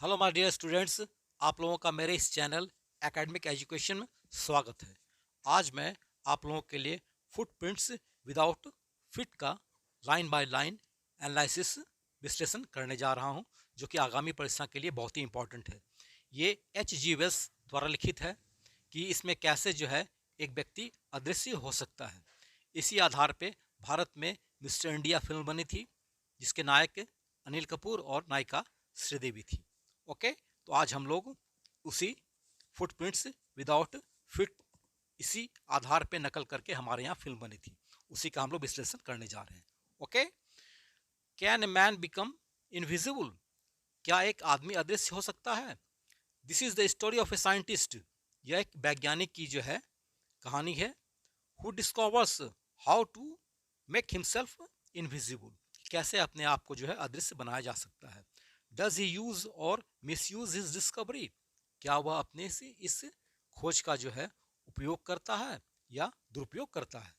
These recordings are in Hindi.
हेलो माय डियर स्टूडेंट्स, आप लोगों का मेरे इस चैनल एकेडमिक एजुकेशन में स्वागत है। आज मैं आप लोगों के लिए फुटप्रिंट्स विदाउट फिट का लाइन बाय लाइन एनालिसिस विश्लेषण करने जा रहा हूं, जो कि आगामी परीक्षा के लिए बहुत ही इंपॉर्टेंट है। ये H.G. वेल्स द्वारा लिखित है कि इसमें कैसे जो है एक व्यक्ति अदृश्य हो सकता है। इसी आधार पे भारत में मिस्टर इंडिया फिल्म बनी थी, जिसके नायक अनिल कपूर और नायिका श्रीदेवी थी। ओके, तो आज हम लोग उसी फुटप्रिंट्स विदाउट फिट इसी आधार पे नकल करके हमारे यहाँ फिल्म बनी थी, उसी का हम लोग विश्लेषण करने जा रहे हैं। Okay, can a man become invisible? क्या एक आदमी अदृश्य हो सकता है? This is the story of a scientist. यह एक वैज्ञानिक की जो है कहानी है। Who discovers how to make himself invisible, कैसे अपने आप को जो है अदृश्य बनाया जा सकता है। डज ही यूज और मिस यूज हिज डिस्कवरी, क्या वह अपने से इस खोज का जो है उपयोग करता है या दुरुपयोग करता है।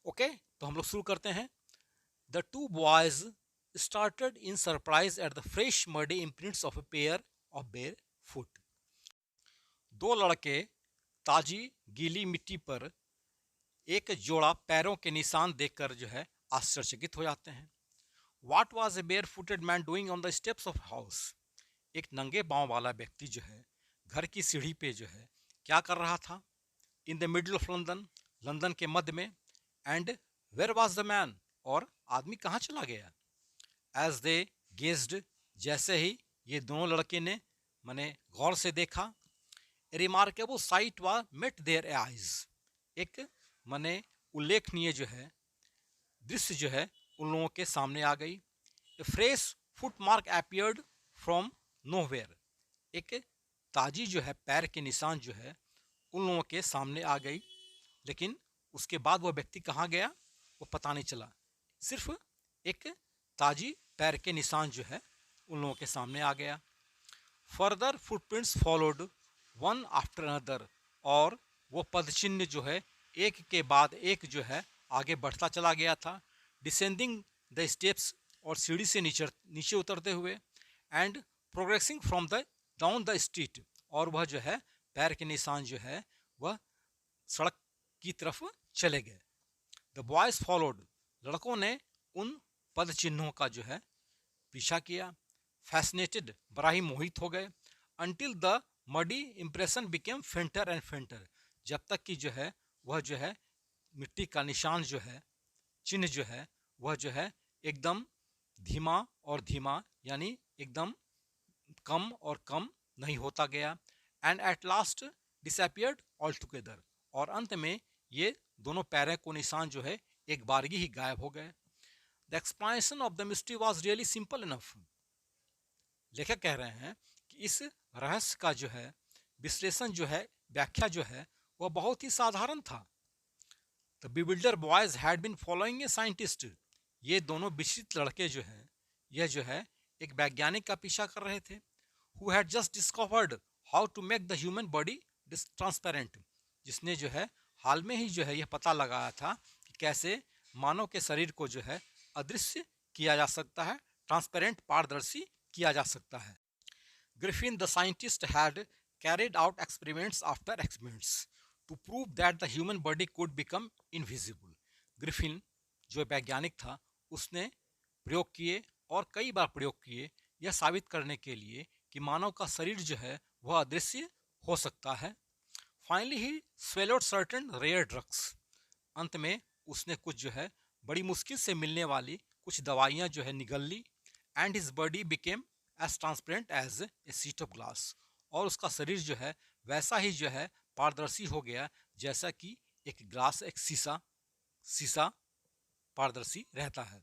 ओके, तो हम लोग शुरू करते हैं। The two boys started in surprise at the fresh muddy imprints of a pair of bear foot. दो लड़के ताजी गीली मिट्टी पर एक जोड़ा पैरों के निशान देखकर जो है आश्चर्यचकित हो जाते हैं। What was a barefooted man doing on the steps of house? एक नंगे पांव वाला व्यक्ति जो है घर की सीढ़ी पे जो है क्या कर रहा था। In the middle of London, London के मध्य में। And where was the man, और आदमी कहाँ चला गया। एज दे गेज्ड, जैसे ही ये दोनों लड़के ने मने गौर से देखा। रिमार्केबल साइट वा मेट देयर आइज, एक मने उल्लेखनीय जो है दृश्य जो है उन लोगों के सामने आ गई। A fresh foot mark appeared from nowhere, एक ताजी जो है पैर के निशान जो है उन लोगों के सामने आ गई। लेकिन उसके बाद वह व्यक्ति कहाँ गया वो पता नहीं चला। सिर्फ एक ताजी पैर के निशान जो है उन लोगों के सामने आ गया। Further footprints followed one after another, और वो पदचिन्ह जो है एक के बाद एक जो है आगे बढ़ता चला गया था। डिसेंडिंग द स्टेप्स, और सीढ़ी से नीचे नीचे उतरते हुए। And progressing from the down the street, और वह जो है पैर के निशान जो है वह सड़क की तरफ चले गए। द बॉयज फॉलोड, लड़कों ने उन पद चिन्हों का जो है पीछा किया। फैसिनेटेड, बड़ा ही मोहित हो गए। Until the muddy impression became फेंटर and फेंटर, जब तक कि जो है वह जो है मिट्टी का निशान जो है चिन्ह जो है वह जो है एकदम धीमा और धीमा, यानी एकदम कम और कम नहीं होता गया। And at last disappeared all together, और अंत में ये दोनों पैरों को निशान जो है एक बारगी ही गायब हो गए। The explanation of the mystery was really simple enough. लेखक कह रहे हैं कि इस रहस्य का जो है विश्लेषण जो है व्याख्या जो है वह बहुत ही साधारण था। The bewildered boys had been following a scientist, ये दोनों विचित लड़के जो हैं यह जो है एक वैज्ञानिक का पीछा कर रहे थे। Who had just discovered how to make the human body transparent, जिसने जो है हाल में ही जो है यह पता लगाया था कि कैसे मानव के शरीर को जो है अदृश्य किया जा सकता है, ट्रांसपेरेंट पारदर्शी किया जा सकता है। Griffin the scientist had carried out experiments after experiments to prove that the human body could become invisible. Griffin जो वैज्ञानिक था उसने प्रयोग किए और कई बार प्रयोग किए यह साबित करने के लिए कि मानव का शरीर जो है वह अदृश्य हो सकता है। Finally he swallowed certain rare drugs, अंत में उसने कुछ जो है बड़ी मुश्किल से मिलने वाली कुछ दवाइयाँ जो है निगल ली। And his body became as transparent as a sheet of glass, और उसका शरीर जो है वैसा ही जो है पारदर्शी हो गया जैसा कि एक ग्लास, एक शीशा शीशा पारदर्शी रहता है।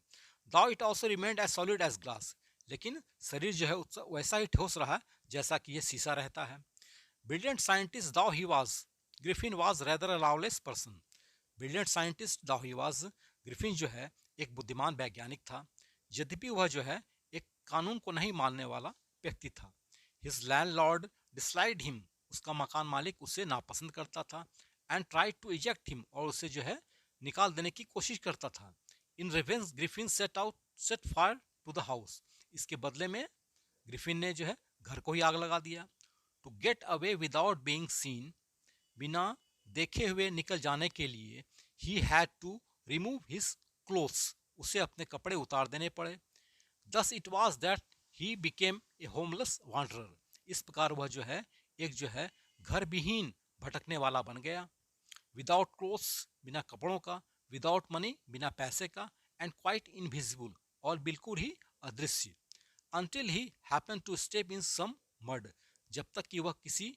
Though it also remained as solid as glass, लेकिन शरीर जो है वैसा ही ठोस रहा जैसा कि यह शीशा रहता है। Brilliant scientist though he was, Griffin was rather a lawless person. Brilliant scientist though he was, Griffin जो है एक बुद्धिमान वैज्ञानिक था, यद्यपि वह जो है एक कानून को नहीं मानने वाला व्यक्ति था। हिज लैंडलॉर्ड डिसलाइक्ड हिम, उसका मकान मालिक उसे नापसंद करता था। And tried to eject him, और उसे जो है निकाल देने की कोशिश करता था। In revenge Griffin set fire to the house, इसके बदले में ग्रिफिन ने जो है घर को ही आग लगा दिया। To get away without being seen, बिना देखे हुए निकल जाने के लिए he had to remove his clothes, उसे अपने कपड़े उतार देने पड़े। Thus it was that he became a homeless wanderer, इस प्रकार वह जो है एक जो है घर विहीन भटकने वाला बन गया। विदाउट क्लोथ्स, बिना कपड़ों का, विदाउट मनी, बिना पैसे का, एंड क्वाइट इनविजिबल, और बिल्कुल ही अदृश्य। Until he happen to step in some mud, जब तक कि वह किसी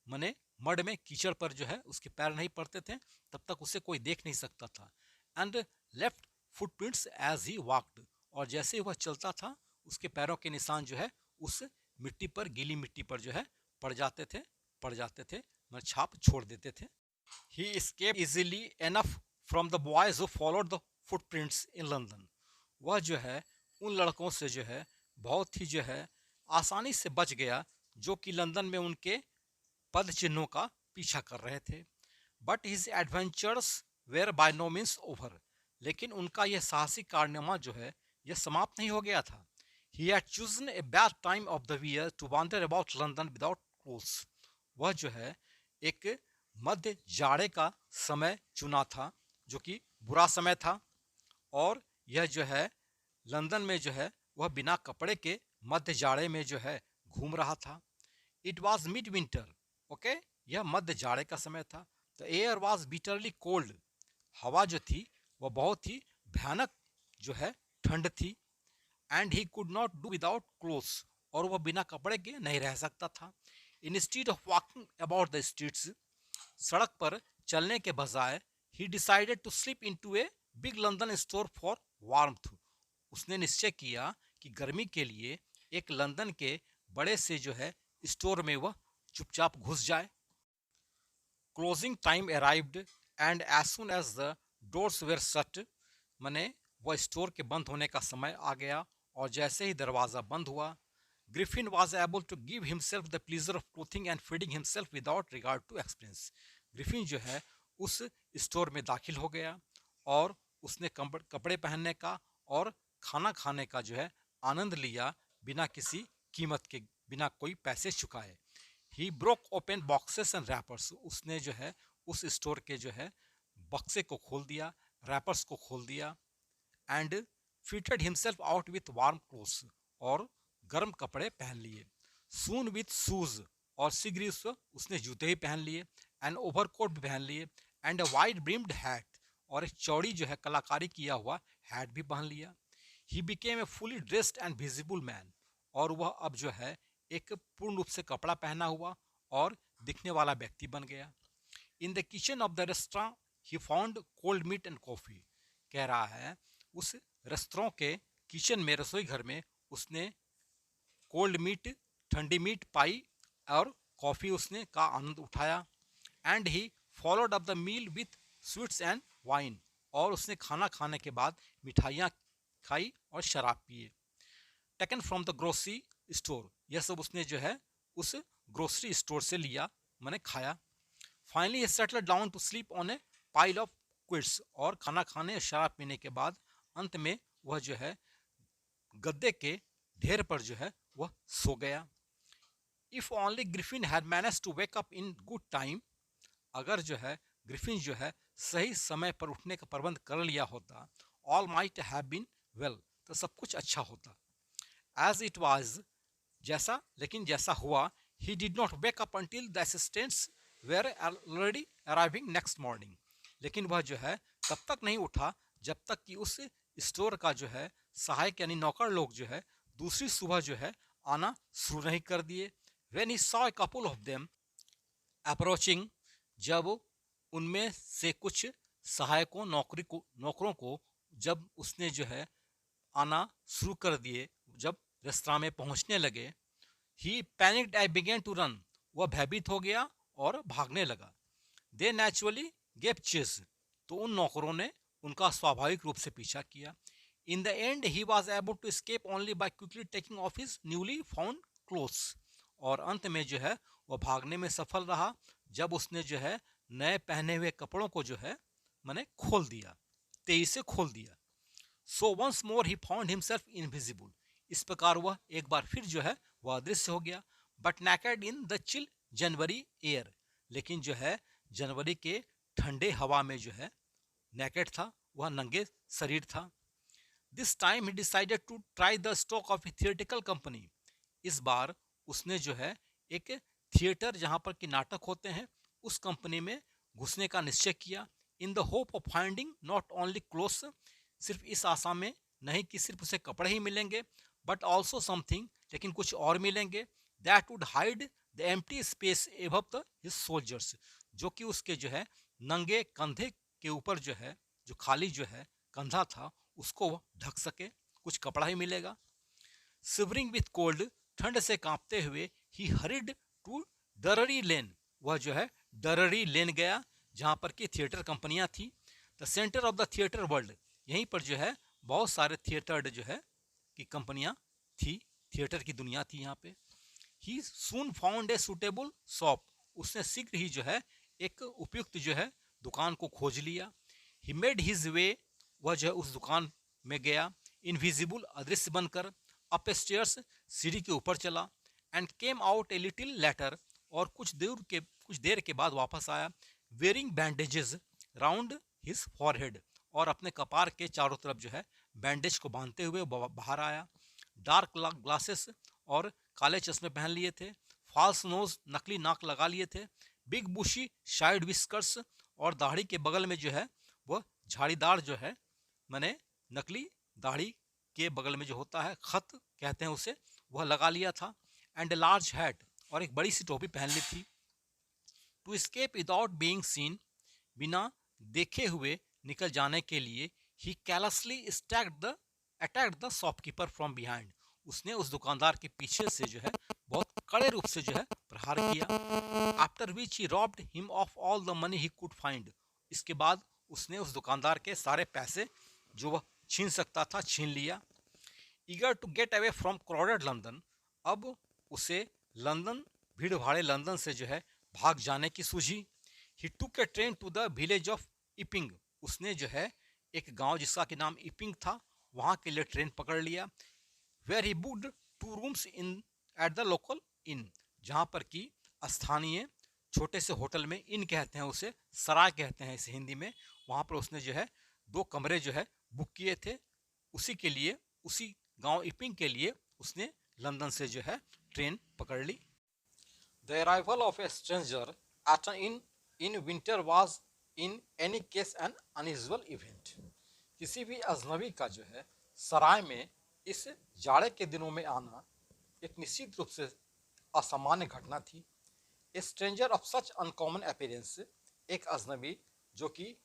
मने मड में, कीचड़ पर जो है उसके पैर नहीं पड़ते थे, तब तक उसे कोई देख नहीं सकता था। And left footprints as he walked, और जैसे ही वह चलता था उसके पैरों के निशान जो है उस मिट्टी पर, गीली मिट्टी पर जो है पड़ जाते थे, मतलब छाप छोड़ देते थे। He escaped easily enough from the boys who followed the footprints in London. वह जो है उन लड़कों से जो है बहुत ही जो है आसानी से बच गया जो कि लंदन में उनके पद चिन्हों का पीछा कर रहे थे। But his adventures were by no means over, लेकिन उनका यह साहसिक कारनामा जो है यह समाप्त नहीं हो गया था। He had chosen a bad time of the year to wander about London without clothes, वह जो है एक मध्य जाड़े का समय चुना था जो कि बुरा समय था, और यह जो है लंदन में जो है वह बिना कपड़े के मध्य जाड़े में जो है घूम रहा था। It was mid winter, okay, यह मध्य जाड़े का समय था। The air was bitterly cold, हवा जो थी वह बहुत ही भयानक जो है ठंड थी। And he could not do without clothes, और वह बिना कपड़े के नहीं रह सकता था। Instead of walking about the streets, सड़क पर चलने के बजाय he decided to slip into a big London store for warmth, उसने निश्चय किया कि गर्मी के लिए एक लंदन के बड़े से जो है स्टोर में वह चुपचाप घुस जाए। Closing time arrived and as soon as the doors were shut, मने वह स्टोर के बंद होने का समय आ गया, और जैसे ही दरवाज़ा बंद हुआ, Griffin was able to give himself the pleasure of clothing and feeding himself without regard to expense, Griffin जो है उस स्टोर में दाखिल हो गया और उसने कपड़े पहनने का और खाना खाने का जो है आनंद लिया बिना किसी कीमत के, बिना कोई पैसे चुकाए। He broke open boxes and rappers, उसने जो है उस स्टोर के जो है बक्से को खोल दिया, रैपर्स को खोल दिया। And fitted himself out with warm clothes, और गर्म कपड़े पहन लिए। सून विथ शूज, और शीघ्र उसने जूते ही पहन लिए। एंड ओवरकोट भी पहन लिए। And a wide brimmed hat, और एक चौड़ी जो है कलाकारी किया हुआ हैट भी पहन लिया। ही became A fully dressed and visible man, और वह अब जो है एक पूर्ण रूप से कपड़ा पहना हुआ और दिखने वाला व्यक्ति बन गया। In the kitchen of the restaurant he found cold meat and coffee, कह रहा है उस रेस्टोरेंट के किचन में, रसोई घर में उसने कोल्ड मीट, ठंडी मीट पाई, और कॉफ़ी उसने का आनंद उठाया। And he followed up the meal with sweets and wine, और उसने खाना खाने के बाद मिठाइयाँ खाई और शराब पिए। Taken from the grocery store, यह सब उसने जो है उस ग्रोसरी स्टोर से लिया, मैंने खाया। Finally he settled down to sleep on a pile of quilts, और खाना खाने और शराब पीने के बाद अंत में वह जो है गद्दे के ढेर पर जो है वह सो गया। If only Griffin had manage to wake up in good time, अगर जो है ग्रिफिन जो है सही समय पर उठने का प्रबंध कर लिया होता, all might have been well, तो सब कुछ अच्छा होता। एज इट वाज, जैसा, लेकिन जैसा हुआ, he did not wake up until the assistants were already arriving next morning, लेकिन वह जो है तब तक नहीं उठा जब तक कि उस स्टोर का जो है सहायक यानी नौकर लोग जो है दूसरी सुबह जो है आना शुरू नहीं कर दिए। When he saw a couple of them approaching, जब उनमें से कुछ सहायकों नौकरों को जब उसने जो है आना शुरू कर दिए, जब रेस्तरां में पहुंचने लगे, he panicked I began to run, वह भयभीत हो गया और भागने लगा। दे नेचुरली गेव चेस, तो उन नौकरों ने उनका स्वाभाविक रूप से पीछा किया। In the end he was able to escape only by quickly taking off his newly found clothes, और अंत में जो है वह भागने में सफल रहा जब उसने जो है नए पहने हुए कपड़ों को जो है मैंने खोल दिया, तेजी से खोल दिया। So once more he found himself invisible, इस प्रकार वह एक बार फिर जो है वह अदृश्य हो गया। But naked in the chill January air, लेकिन जो है जनवरी के ठंडे हवा में जो है नेकेड था, वह नंगे शरीर था। This time he decided to try the stock of a theatrical company. इस बार उसने जो है एक थिएटर जहां पर कि नाटक होते हैं उस कंपनी में घुसने का निश्चय किया। In the hope of finding not only clothes, सिर्फ इस आशा में नहीं कि सिर्फ उसे कपड़े ही मिलेंगे, बट ऑल्सो समथिंग, लेकिन कुछ और मिलेंगे, that would hide the empty space above the his soldiers, जो कि उसके जो है नंगे कंधे के ऊपर जो है जो खाली जो है कंधा था उसको वह ढक सके, कुछ कपड़ा ही मिलेगा। शिवरिंग विथ कोल्ड, ठंड से कांपते हुए, ही हरिड टू डररी लेन, वह जो है डररी लेन गया जहां पर कि थिएटर कंपनियां थी। The centre of the theatre world, यहीं पर जो है बहुत सारे थिएटर जो है की कंपनियां थी, थिएटर की दुनिया थी यहाँ पे। ही सून फाउंड ए सुटेबल शॉप, उसने शीघ्र ही जो है एक उपयुक्त जो है दुकान को खोज लिया। ही मेड हिज वे, वह जो है उस दुकान में गया, इनविजिबल अदृश्य बनकर, अप स्टेयर्स, सीढ़ी के ऊपर चला, and came out A little letter, और कुछ देर के बाद वापस आया, wearing bandages round his forehead, और अपने कपार के चारों तरफ जो है बैंडेज को बांधते हुए बाहर आया। डार्क ग्लासेस, और काले चश्मे पहन लिए थे, फॉल्स नोज, नकली नाक लगा लिए थे, बिग बुशी साइड विस्कर्स, और दाढ़ी के बगल में जो है वह झाड़ीदार जो है मैंने नकली दाढ़ी के बगल में जो होता है खत कहते हैं उसे, वह लगा लिया था। एंड ए लार्ज हैट, और एक बड़ी सी टोपी पहन ली थी। To escape without being seen, बिना देखे हुए निकल जाने के लिए, he callously attacked the shopkeeper from behind, उसने उस दुकानदार के पीछे से जो है बहुत कड़े रूप से जो है प्रहार किया। After which he robbed him of all the money he could find, इसके बाद उसने उस दुकानदार के सारे पैसे जो वह छीन सकता था छीन लिया। Eager to get away from crowded London, अब उसे लंदन, भीड़ भाड़े लंदन से जो है भाग जाने की सूझी। He took a train to the village of Iping, उसने जो है एक गांव जिसका कि नाम इपिंग था वहां के लिए ट्रेन पकड़ लिया। Where he booked 2 rooms in at the local inn, जहां पर कि स्थानीय छोटे से होटल में, इन कहते हैं उसे, सराय कहते हैं इसे हिंदी में, वहां पर उसने जो है 2 कमरे जो है बुक किए थे। उसी के लिए, उसी गांव इपिंग के लिए उसने लंदन से जो है ट्रेन पकड़ ली। The arrival of a stranger at inn winter was in any case an unusual event, किसी भी अजनबी का जो है सराय में इस जाड़े के दिनों में आना एक निश्चित रूप से असामान्य घटना थी। ए stranger of such uncommon appearance, एक अजनबी जो कि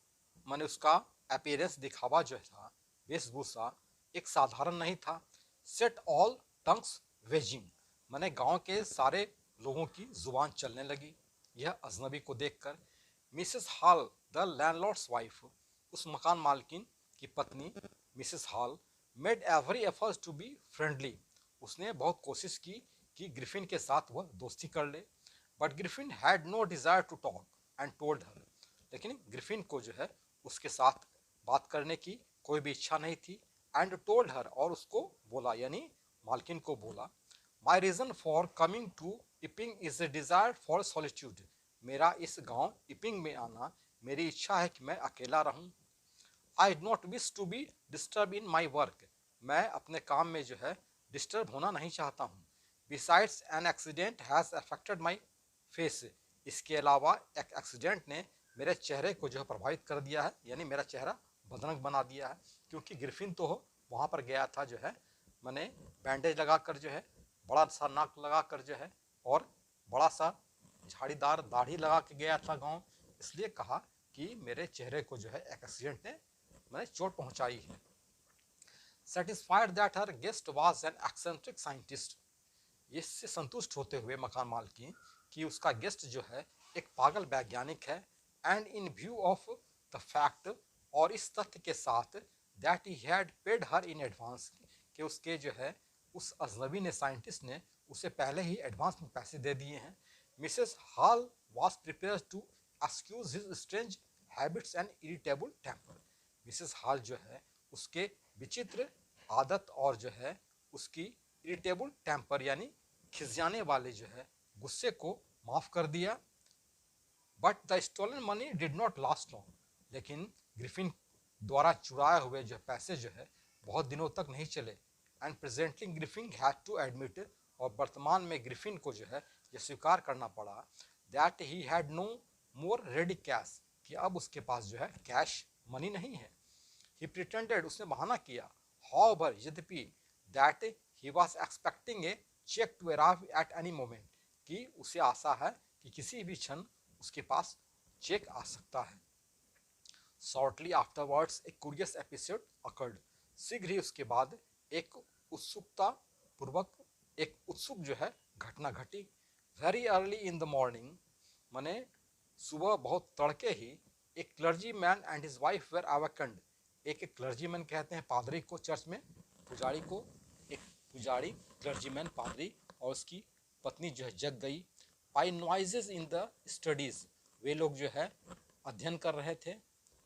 मैंने उसका अपीयरेंस दिखावा जो था, वेशभूषा एक साधारण नहीं था। सेट ऑल टंग्स वेजिंग, मैंने गांव के सारे लोगों की जुबान चलने लगी यह अजनबी को देखकर। Mrs Hall the landlord's wife, उस मकान मालकिन की पत्नी Mrs Hall, made every effort to be friendly, उसने बहुत कोशिश की कि ग्रिफिन के साथ वह दोस्ती कर ले। But Griffin had no desire to talk and told her, लेकिन ग्रिफिन को जो है उसके साथ बात करने की कोई भी इच्छा नहीं थी। एंड टोल्ड हर, और उसको बोला, यानी मालकिन को बोला, my reason for coming to Iping is a desire for solitude, मेरा इस गांव इपिंग में आना मेरी इच्छा है कि मैं अकेला रहूं। I not wish to be disturb in my work, मैं अपने काम में जो है डिस्टर्ब होना नहीं चाहता हूँ। Besides an accident has affected my face, इसके अलावा एक एक्सीडेंट ने मेरे चेहरे को जो है प्रभावित कर दिया है, यानी मेरा चेहरा बदरंग बना दिया है। क्योंकि ग्रिफिन तो वहाँ पर गया था जो है, मैंने बैंडेज लगा कर जो है, बड़ा सा नाक लगा कर जो है, और बड़ा सा झाड़ीदार दाढ़ी लगा के गया था गाँव, इसलिए कहा कि मेरे चेहरे को जो है एक एक्सीडेंट ने मैंने चोट पहुंचाई है। Satisfied that her guest was an eccentric scientist, इससे संतुष्ट होते हुए मकान मालकिन कि उसका गेस्ट जो है एक पागल वैज्ञानिक है। And in view of the fact, और इस तथ्य के साथ, that he had paid her in advance, कि उसके जो है उस अजनबी ने, साइंटिस्ट ने उसे पहले ही एडवांस में पैसे दे दिए हैं। Mrs Hall was prepared to excuse his strange habits and irritable temper, Mrs Hall जो है उसके विचित्र आदत और जो है उसकी इरिटेबल टेम्पर यानी खिसियाने वाले जो है गुस्से को माफ कर दिया। But the stolen money did not last long, लेकिन ग्रिफिन द्वारा चुराए हुए जो पैसे जो है बहुत दिनों तक नहीं चले। And presently Griffin had to admit, और वर्तमान में ग्रिफिन को जो है ये स्वीकार करना पड़ा that he had no more ready cash, कि अब उसके पास जो है कैश मनी नहीं है। ही प्रिटेंडेड, उसने बहाना किया, हाउएवर, यद्यपि, that he was expecting a cheque to arrive at any moment, कि उसे आशा है कि किसी भी क्षण उसके पास चेक आ सकता है। शॉर्टली आफ्टरवर्ड्स ए क्यूरियस एपिसोड अकर्ड, शीघ्र ही उसके बाद एक उत्सुकता पूर्वक एक उत्सुक जो है घटना घटी। Very early in the morning, माने सुबह बहुत तड़के ही, एक clergy man and his wife were awakened, एक क्लर्जीमैन कहते हैं पादरी को चर्च में, पुजारी को, एक पुजारी क्लर्जीमैन पादरी और उसकी पत्नी जो है जग गई। By noises in the studies, वे लोग जो है अध्ययन कर रहे थे,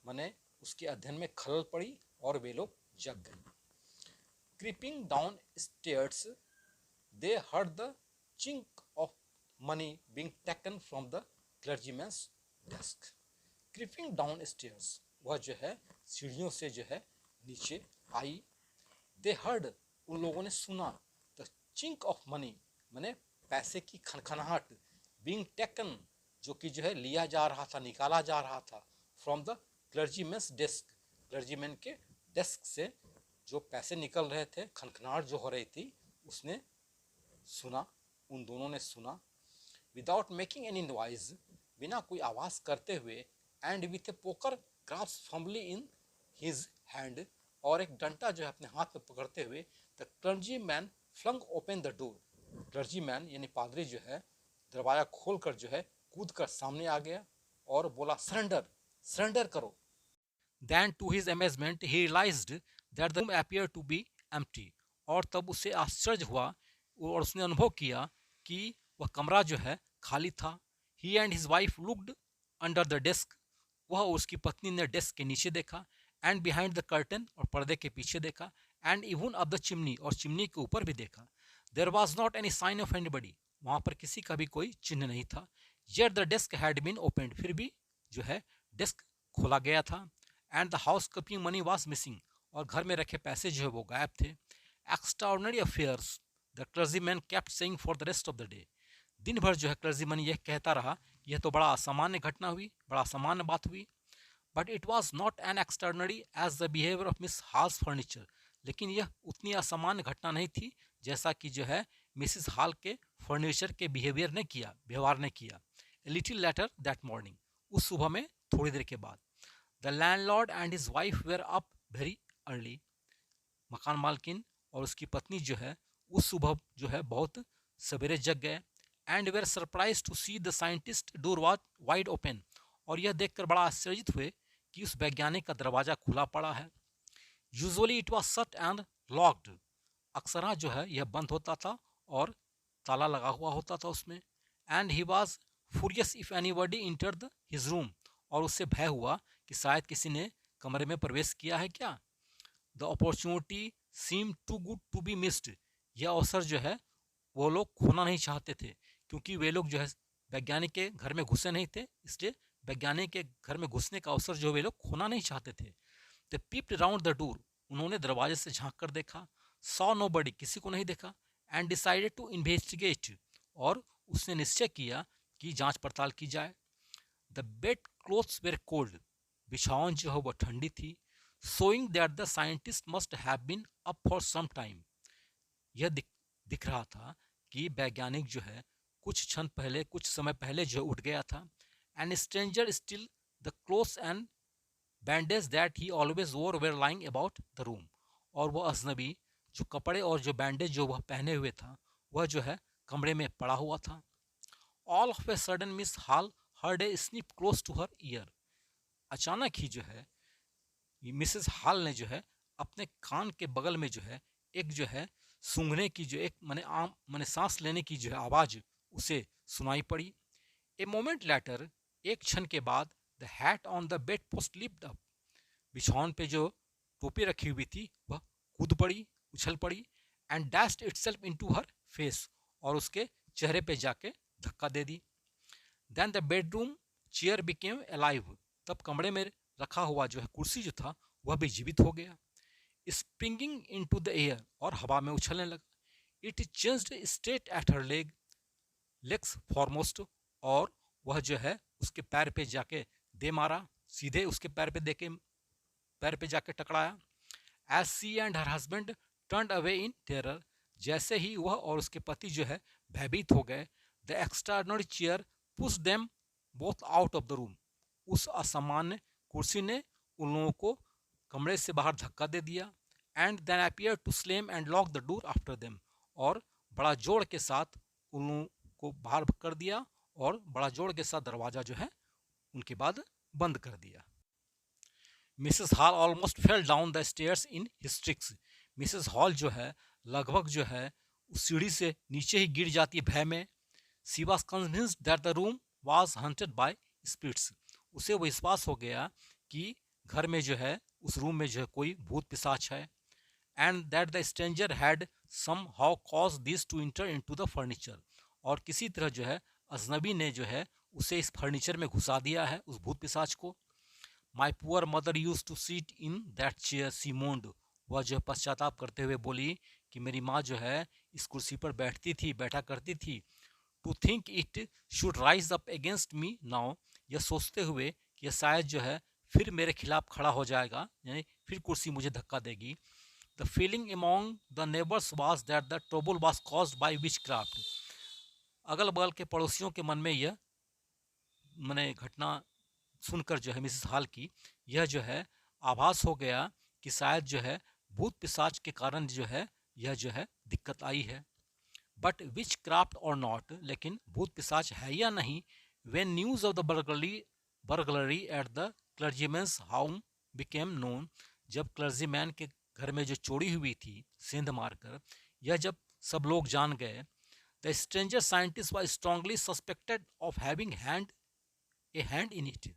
माने उसके अध्ययन में खलल पड़ी और वे लोग जग गए। Creeping down stairs they heard the chink of money being taken from the clergyman's desk. Creeping down stairs, वह जो है सीढ़ियों से जो है नीचे आई। दे हर्ड, उन लोगों ने सुना, द चिंक ऑफ मनी, माने पैसे की खनखनाहट, बीइंग टेकन, जो कि जो है लिया जा रहा था, निकाला जा रहा था, from the clergyman's desk, clergyman के डेस्क से जो पैसे निकल रहे थे, खनखनाहट जो हो रही थी, उसने सुना, उन दोनों ने सुना। विदाउट मेकिंग एनी नॉइज, बिना कोई आवाज करते हुए, and with a poker grasped firmly in his hand, और एक डंटा जो है अपने हाथ में पकड़ते हुए, the clergy man flung open the door, clergy man यानी पादरी जो है दरवाजा खोलकर जो है कूद कर सामने आ गया और बोला, सरेंडर, सरेंडर करो। Then to his amazement he realized that the room appeared to be empty, और तब उसे आश्चर्य हुआ और उसने अनुभव किया कि वह कमरा जो है खाली था। He and his wife looked under the desk, वह और उसकी पत्नी ने डेस्क के नीचे देखा, एंड बिहाइंड द कर्टन, और पर्दे के पीछे देखा, and even up the chimney, और चिमनी के ऊपर भी देखा। There was not any sign of anybody, वहां पर किसी का भी कोई चिन्ह नहीं था। Yet the desk had been opened, फिर भी जो है डेस्क खोला गया था। And the house keeping money was missing, और घर में रखे पैसे जो है वो गायब थे। Extraordinary affairs the clergyman kept saying for the rest of the day, दिन भर जो है क्लर्जीमैन यह कहता रहा, यह तो बड़ा असामान्य घटना हुई, बड़ा असामान्य बात हुई। But it was not an extraordinary as the behaviour of Miss Hall's furniture, लेकिन यह उतनी असामान्य घटना नहीं थी जैसा कि जो है मिसिस हॉल के फर्नीचर के बिहेवियर ने किया, व्यवहार ने किया। A little later that morning, उस सुबह में थोड़ी देर के बाद, the landlord and his wife were up very early, मकान मालकिन और उसकी पत्नी जो है उस सुबह जो है बहुत सवेरे जग गए। And were surprise to see the scientist door was wide open, और यह देखकर बड़ा आश्चर्यित हुए कि उस वैज्ञानिक का दरवाजा खुला पड़ा है। Usually it was shut and locked, अक्सर जो है यह बंद होता था और ताला लगा हुआ होता था उसमें। And he was furious if anybody entered his room, और उससे भय हुआ कि शायद किसी ने कमरे में प्रवेश किया है क्या। The opportunity seem too good to be missed, यह अवसर जो है वो लोग खोना नहीं चाहते थे, क्योंकि वे लोग जो है वैज्ञानिक के घर में घुसे नहीं थे, इसलिए वैज्ञानिक के घर में घुसने का अवसर जो वे लोग खोना नहीं चाहते थे। The peeped round the door, उन्होंने दरवाजे से झांक कर देखा। सॉ नोबडी, किसी को नहीं देखा। एंड डिसाइडेड टू इन्वेस्टिगेट, और उसने निश्चय किया कि जांच पड़ताल की जाए। The bed clothes were cold, बिछावन जो है वह ठंडी थी। Showing that the scientist must have been up for some time, यह दिख रहा था कि वैज्ञानिक जो है कुछ क्षण पहले, कुछ समय पहले जो उठ गया था। And stranger still the clothes and bandage that he always wore were lying about the room, और वह अजनबी जो कपड़े और जो बैंडेज जो वह पहने हुए था वह जो है कमरे में पड़ा हुआ था। All of a sudden Miss Hall heard a sniff close to her ear, अचानक ही जो है मिसेस हॉल ने जो है अपने कान के बगल में जो है एक जो है सूंघने की जो एक माने सांस लेने की जो है आवाज उसे सुनाई पड़ी। ए मोमेंट लेटर, एक क्षण के बाद, the hat on the bed post lift up, बिछावन पे जो टोपी रखी हुई थी वह कूद पड़ी, उछल पड़ी। And dashed itself into her face, और उसके चेहरे पे जाके धक्का दे दी। Then the bedroom chair became alive, तब कमरे में रखा हुआ जो है कुर्सी जो था वह भी जीवित हो गया। स्प्रिंगिंग इनटू द एयर, और हवा में उछलने लगा। It changed state at her legs foremost, और वह जो है उसके पैर पे जाके दे मारा, सीधे उसके पैर पे जाके टकराया। As she and her husband turn away in terror, जैसे ही वह और उसके पति जो है भयभीत हो गए, the extraordinary chair push them both out of the room, उस असामान्य कुर्सी ने उन लोगों को कमरे से बाहर धक्का दे दिया। And then appear to slam and lock the door after them, और बड़ा जोड़ के साथ उन लोगों को बाहर कर दिया, और बड़ा जोड़ के साथ दरवाज़ा जो है उनके बाद बंद कर दिया। Mrs Hall almost fell down the stairs in hysterics, Mrs Hall जो है लगभग जो है उस सीढ़ी से नीचे ही गिर जाती है भय में। She was convinced that the room was haunted by spirits, उसे वो विश्वास हो गया कि घर में जो है उस रूम में जो है कोई भूत पिशाच है। And that the stranger had somehow cause this to enter into the furniture, और किसी तरह जो है अजनबी ने जो है उसे इस फर्नीचर में घुसा दिया है, उस भूत पिशाच को। My poor mother use to sit in that chair, she moaned, वह जो पश्चाताप करते हुए बोली कि मेरी माँ जो है इस कुर्सी पर बैठा करती थी। To think it should rise up against me now, यह सोचते हुए कि यह शायद जो है फिर मेरे खिलाफ खड़ा हो जाएगा, यानी फिर कुर्सी मुझे धक्का देगी। The feeling among the neighbours was that the trouble was caused by which craft, अगल बगल के पड़ोसियों के मन में यह मैंने घटना सुनकर जो है मिसेस हॉल की यह जो है आभास हो गया कि शायद जो है भूत पिशाच के कारण जो है यह जो है दिक्कत आई है। But witchcraft or not, लेकिन भूत पिशाच है या नहीं, when news of the burglary at the clergyman's house became known, जब क्लर्जीमैन के घर में जो चोरी हुई थी सेंध मारकर, यह जब सब लोग जान गए, the stranger scientist was strongly suspected of having a hand in it,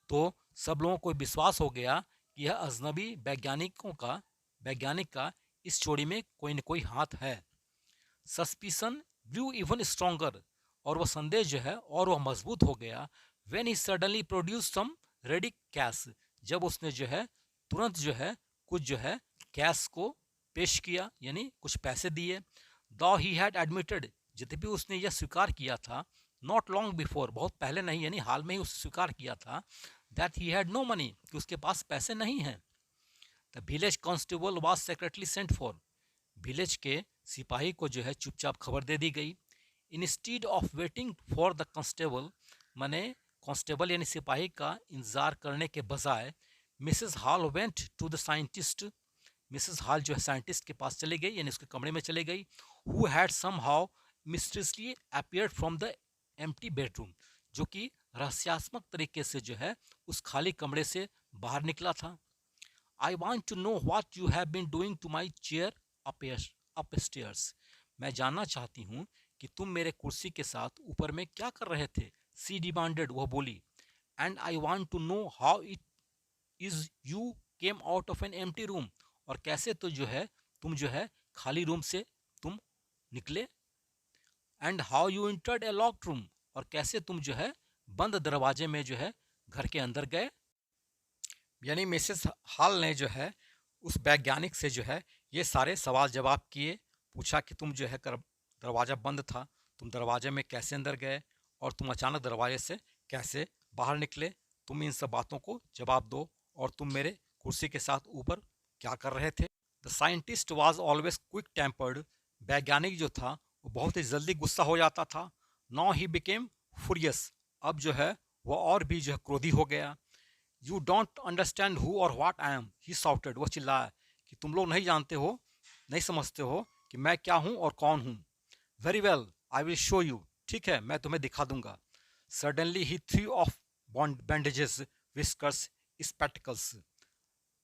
तो सब लोगों को विश्वास हो गया कि यह अजनबी वैज्ञानिक का इस चोरी में कोई न कोई हाथ है। सस्पिशन ग्रू इवन स्ट्रॉन्गर, और वह संदेश जो है और वह मजबूत हो गया। When he suddenly produce some ready cash, जब उसने जो है तुरंत जो है कुछ जो है कैश को पेश किया, यानी कुछ पैसे दिए। दो ही हैड एडमिटेड, यद्यपि उसने यह स्वीकार किया था, नॉट लॉन्ग बिफोर, बहुत पहले नहीं यानी हाल में ही उसने स्वीकार किया था, that he had no money, कि उसके पास पैसे नहीं हैं। The village constable was secretly sent for, village के सिपाही को जो है चुपचाप खबर दे दी गई। Instead of waiting for the constable, माने कांस्टेबल यानी सिपाही का इंतजार करने के बजाय Mrs Hall went to the scientist, Mrs Hall जो है साइंटिस्ट के पास चली गई, यानी उसके कमरे में चले गई। Who had somehow mysteriously appeared from the empty bedroom, जो कि रहस्यात्मक तरीके से जो है उस खाली कमरे से बाहर निकला था। I want to know what you have been doing to my chair upstairs, मैं जानना चाहती हूँ कि तुम मेरे कुर्सी के साथ ऊपर में क्या कर रहे थे। सी डिमांडेड, वह बोली। And I want to know how it is you came out of an empty room, और कैसे तो जो है तुम जो है खाली रूम से तुम निकले। And how you entered A locked room, और कैसे तुम जो है बंद दरवाजे में जो है घर के अंदर गए। यानी मिसेस हॉल ने जो है उस वैज्ञानिक से जो है ये सारे सवाल जवाब किए, पूछा कि तुम जो है दरवाज़ा बंद था, तुम दरवाजे में कैसे अंदर गए, और तुम अचानक दरवाजे से कैसे बाहर निकले, तुम इन सब बातों को जवाब दो, और तुम मेरे कुर्सी के साथ ऊपर क्या कर रहे थे। The scientist was always quick tempered, वैज्ञानिक जो था वो बहुत ही जल्दी गुस्सा हो जाता था। नाउ ही बिकेम फुरियस, अब जो है वह और भी जो है क्रोधी हो गया। यू डोंट अंडरस्टैंड हु और what I am, he shouted, वह चिल्लाया कि तुम लोग नहीं जानते हो, नहीं समझते हो कि मैं क्या हूँ और कौन हूँ। Very well, I will show you, ठीक है मैं तुम्हें दिखा दूंगा। Suddenly he three of bandages whiskers spectacles,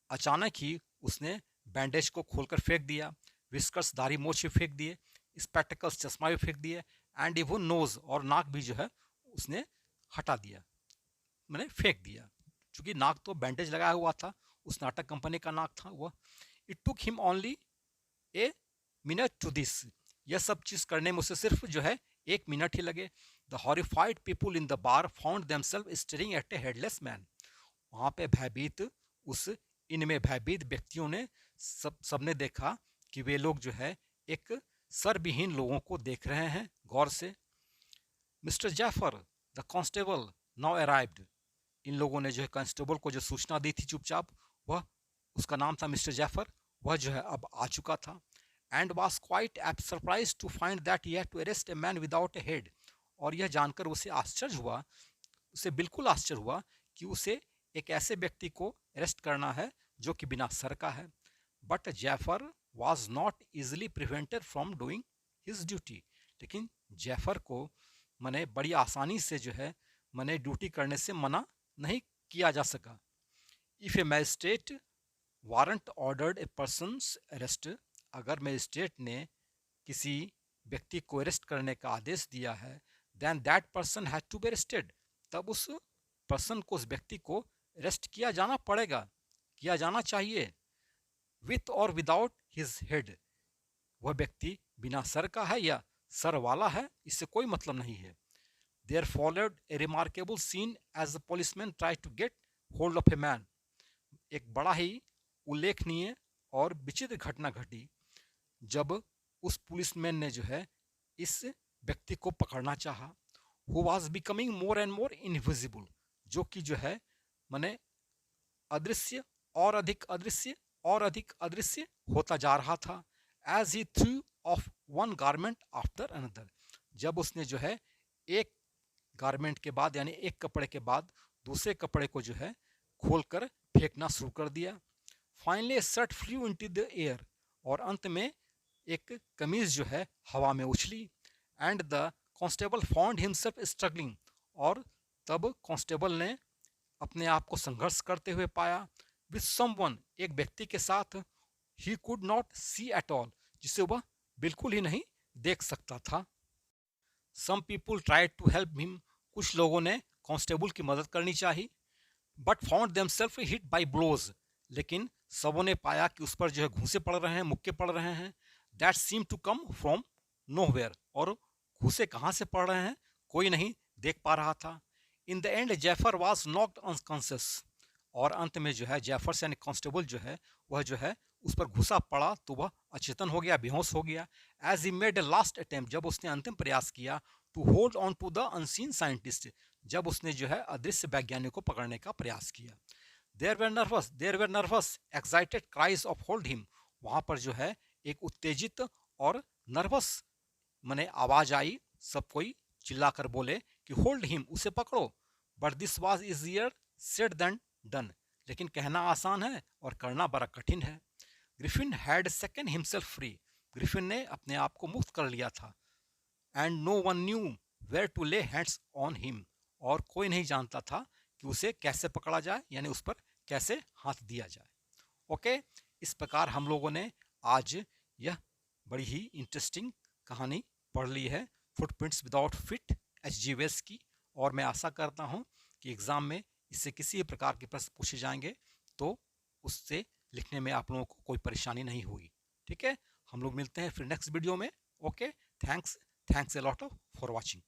अचानक ही उसने बैंडेज को खोलकर फेंक दिया, विस्कर्स दाढ़ी मोछ भी फेंक दिए, स्पेक्टिकल्स चश्मा भी फेंक दिए, एंड इवन नोज और नाक भी जो है उसने हटा दिया, मैंने फेंक दिया, क्योंकि नाक तो बैंडेज लगाया हुआ था, उस नाटक कंपनी का नाक था वह। It took him only a minute to this, यह सब चीज करने में उसे सिर्फ जो है 1 मिनट ही लगे। The horrified people in the bar found themselves staring at a headless man, वहां पे भयभीत उस इनमें भयभीत व्यक्तियों ने सबने देखा कि वे लोग जो है एक सरविहीन लोगों को देख रहे हैं गौर से। Mr Jaffer the constable now arrived, इन लोगों ने जो है कांस्टेबल को जो सूचना दी थी चुपचाप, वह उसका नाम था मिस्टर जैफर, वह जो है अब आ चुका था। And was quite surprise to find that he had to arrest a man without a head, और यह जानकर उसे आश्चर्य हुआ, उसे बिल्कुल आश्चर्य हुआ कि उसे एक ऐसे व्यक्ति को अरेस्ट करना है जो कि बिना सर का है। But Jaffer was not easily prevented from doing his duty, लेकिन जैफर को मने बड़ी आसानी से जो है मने ड्यूटी करने से मना नहीं किया जा सका। If A magistrate warrant ordered A persons arrest, अगर मैजिस्ट्रेट ने किसी व्यक्ति को अरेस्ट करने का आदेश दिया है, then that person has to be arrested, तब उस पर्सन को, उस व्यक्ति को अरेस्ट किया जाना पड़ेगा, किया जाना चाहिए। विथ और विदाउट हिज हेड, वह व्यक्ति बिना सर का है या सर वाला है, इससे कोई मतलब नहीं है। There followed a remarkable scene as the policeman try to get hold of a man, एक बड़ा ही उल्लेखनीय और विचित्र घटना घटी जब उस पुलिसमैन ने जो है इस व्यक्ति को पकड़ना चाहा। Who was becoming more and more invisible, जो कि जो है माने अदृश्य और अधिक अदृश्य और अधिक अदृश्य होता जा रहा था। As he threw off one garment after another, जब उसने जो है एक गारमेंट के बाद यानी एक कपड़े के बाद दूसरे कपड़े को जो है खोलकर फेंकना शुरू कर दिया। Finally shirt flu into the air, और अंत में एक कमीज जो है हवा में उछली। And the constable found himself struggling, और तब कांस्टेबल ने अपने आप को संघर्ष करते हुए पाया। विथ समवन, एक व्यक्ति के साथ, he could not see at all, जिसे वह बिल्कुल ही नहीं देख सकता था। Some people tried to help him, कुछ लोगों ने कांस्टेबल की मदद करनी चाहिए। But found themselves hit by blows, लेकिन सबों ने पाया कि उस पर जो है घूंसे पड़ रहे हैं, मुक्के पड़ रहे हैं। That seem to come from nowhere, और घूंसे कहाँ से पड़ रहे हैं कोई नहीं देख पा रहा था। In the and Jaffer was knocked unconscious, और अंत में जो है जैफर यानी कांस्टेबल जो है वह जो है उस पर घुसा पड़ा तो वह अचेतन हो गया, बेहोश हो गया। As he made a last attempt, जब उसने अंतिम प्रयास किया, to hold on to the unseen scientist, जब उसने जो है अदृश्य वैज्ञानिक को पकड़ने का प्रयास किया। There were nervous excited cries of hold him, वहां पर जो है एक उत्तेजित और नर्वस मने आवाज आई, सब कोई चिल्लाकर बोले कि होल्ड हिम, उसे पकड़ो। But this was easier said than done, लेकिन कहना आसान है और करना बड़ा कठिन है। Griffin had second himself free, Griffin ने अपने आप को मुक्त कर लिया था। And no one knew where to lay hands on him, और कोई नहीं जानता था कि उसे कैसे पकड़ा जाए, यानी उस पर कैसे हाथ दिया जाए। ओके, इस प्रकार हम लोगों ने आज यह बड़ी ही इंटरेस्टिंग कहानी पढ़ ली है, footprints without feet H G Wells की। और मैं आशा करता हूँ कि एग्ज़ाम में इससे किसी भी प्रकार के प्रश्न पूछे जाएंगे तो उससे लिखने में आप लोगों को कोई परेशानी नहीं होगी। ठीक है, हम लोग मिलते हैं फिर नेक्स्ट वीडियो में। Okay, thanks a lot for watching.